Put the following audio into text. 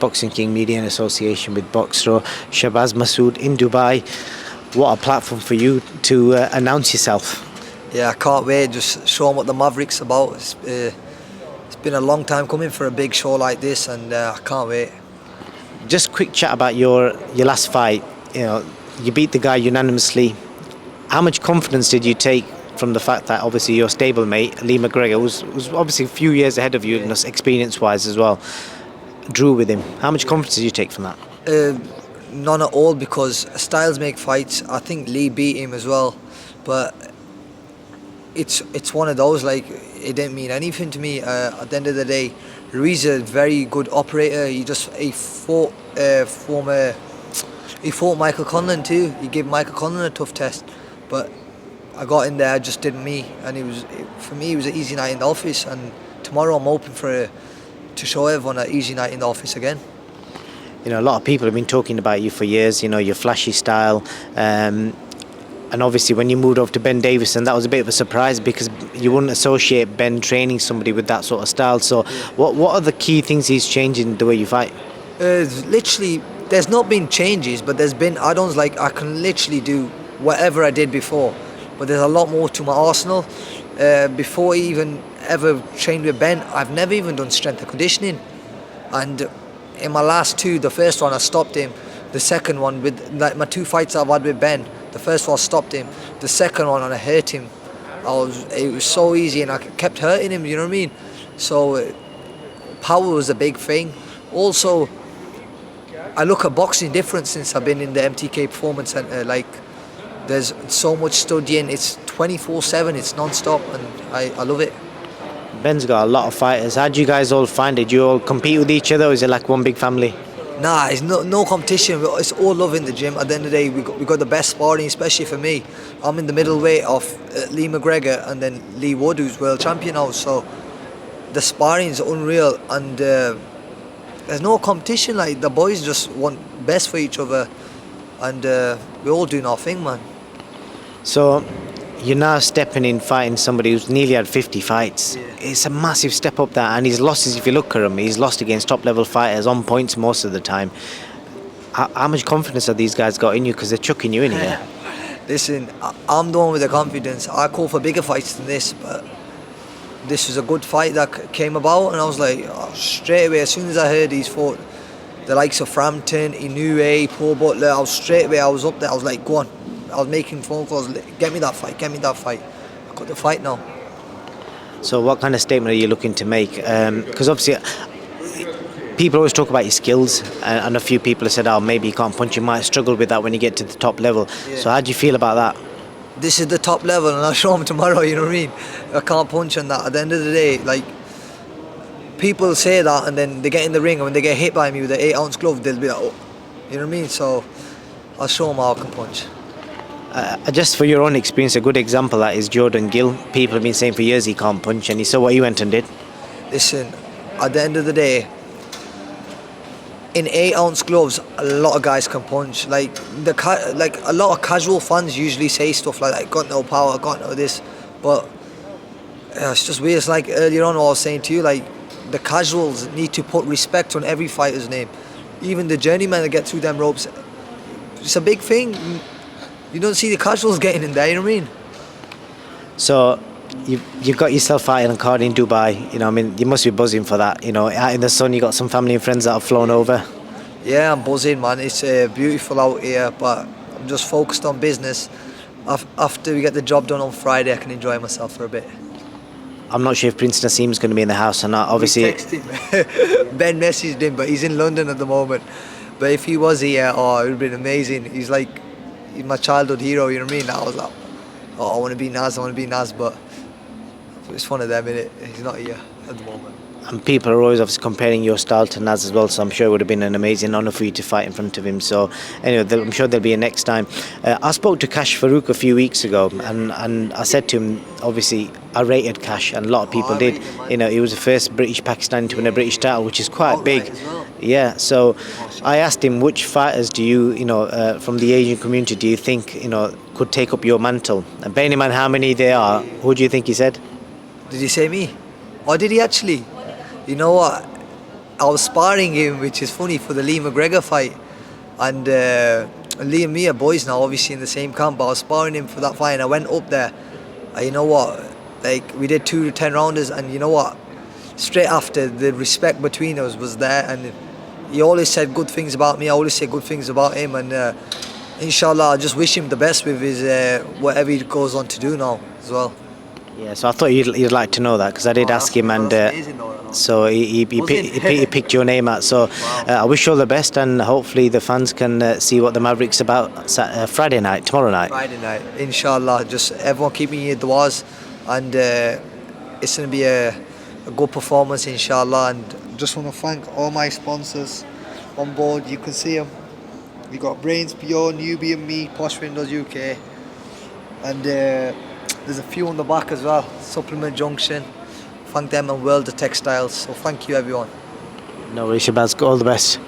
Boxing King Media in association with Boxro, Shabaz Masoud in Dubai. What a platform for you to announce yourself. Yeah, I can't wait. Just show them what the Maverick's about. It's been a long time coming for a big show like this, and I can't wait. Just quick chat about your last fight. You know, you beat the guy unanimously. How much confidence did you take from the fact that obviously your stablemate Lee McGregor was obviously a few years ahead of you, yeah, experience-wise as well, drew with him? How much confidence did you take from that? None at all, because styles make fights. I think Lee beat him as well, but it's one of those, like, it didn't mean anything to me. At the end of the day, Ruiz is a very good operator. He fought Michael Conlan too. He gave Michael Conlan a tough test, but I got in there, just did me, and for me it was an easy night in the office. And tomorrow I'm hoping to show everyone an easy night in the office again. You know, a lot of people have been talking about you for years. You know, your flashy style. And obviously when you moved over to Ben Davison, that was a bit of a surprise, because you wouldn't associate Ben training somebody with that sort of style. So what are the key things he's changing the way you fight? Literally, there's not been changes, but there's been add-ons. Like, I can literally do whatever I did before, but there's a lot more to my arsenal. Before I even ever trained with Ben, I've never even done strength and conditioning. And in my last two, the first one I stopped him. The second one, with like my two fights I've had with Ben, the first one I stopped him. The second one, and I hurt him. It was so easy, and I kept hurting him. You know what I mean? So power was a big thing. Also, I look at boxing different since I've been in the MTK Performance Centre. Like, there's so much studying. It's 24/7. It's non-stop, and I love it. Ben's got a lot of fighters. How do you guys all find it? Do you all compete with each other, or is it like one big family? Nah, it's no competition. It's all love in the gym. At the end of the day, we got the best sparring, especially for me. I'm in the middleweight of Lee McGregor and then Lee Wood, who's world champion now. So the sparring is unreal, and there's no competition. Like, the boys just want best for each other, and we're all doing our thing, man. So you're now stepping in fighting somebody who's nearly had 50 fights. Yeah. It's a massive step up there, and his losses, if you look at him, he's lost against top level fighters on points most of the time. How much confidence have these guys got in you, because they're chucking you in here? Listen, I'm the one with the confidence. I call for bigger fights than this, but this was a good fight that came about, and I was like, straight away, as soon as I heard he's fought the likes of Frampton, Inoue, Paul Butler, I was up there. I was like, go on. I was making phone calls, get me that fight. I got the fight now. So what kind of statement are you looking to make? Because obviously people always talk about your skills, and a few people have said, oh, maybe you can't punch, you might struggle with that when you get to the top level. Yeah. So how do you feel about that? This is the top level, and I'll show them tomorrow, you know what I mean? I can't punch on that. At the end of the day, like, people say that, and then they get in the ring, and when they get hit by me with an 8-ounce glove, they'll be like, oh, you know what I mean? So I'll show them how I can punch. Just for your own experience, a good example of that is Jordan Gill. People have been saying for years he can't punch, and you saw what he went and did. Listen, at the end of the day, in 8-ounce gloves, a lot of guys can punch. Like a lot of casual fans usually say stuff like that, got no power, got no this, but it's just weird. It's like earlier on what I was saying to you, like, the casuals need to put respect on every fighter's name. Even the journeyman that get through them ropes, it's a big thing. You don't see the casuals getting in there, you know what I mean? So you've got yourself fighting a card in Dubai. You know, I mean, you must be buzzing for that. You know, out in the sun, you got some family and friends that have flown over. Yeah, I'm buzzing, man. It's beautiful out here, but I'm just focused on business. After we get the job done on Friday, I can enjoy myself for a bit. I'm not sure if Prince Nassim's going to be in the house or not. Obviously, we text him. Ben messaged him, but he's in London at the moment. But if he was here, it would have been amazing. He's my childhood hero, you know what I mean? I was like, oh, I want to be Nas, but it's one of them, innit? He's not here at the moment. And people are always obviously comparing your style to Naz as well, so I'm sure it would have been an amazing honour for you to fight in front of him. So anyway, I'm sure there'll be a next time. I spoke to Kash Farouk a few weeks ago, and I said to him, obviously I rated Kash, and a lot of people did. You know, he was the first British Pakistani to win a British title, which is quite big. Yeah, so I asked him, which fighters do you, from the Asian community, do you think, could take up your mantle? And bearing in mind how many there are, who do you think he said? Did he say me? Or did he actually? You know what? I was sparring him, which is funny, for the Lee McGregor fight, and Lee and me are boys now, obviously in the same camp. But I was sparring him for that fight, and I went up there. And you know what? Like, we did 2 10 rounders, and you know what? Straight after, the respect between us was there, and he always said good things about me. I always say good things about him, and inshallah, I just wish him the best with his whatever he goes on to do now as well. Yeah, so I thought you'd like to know that, because I did ask him, and so he picked your name out. So I wish you all the best, and hopefully the fans can see what the Mavericks about Friday night, tomorrow night. Friday night, inshallah. Just everyone keep me in your du'as, and it's going to be a good performance, inshallah. And just want to thank all my sponsors on board. You can see them. We got Brains Pure, Newbie and Me, Posh Windows UK, and there's a few on the back as well. Supplement Junction. Thank them, and World of Textiles. So thank you, everyone. No worries, Shabaz. All the best.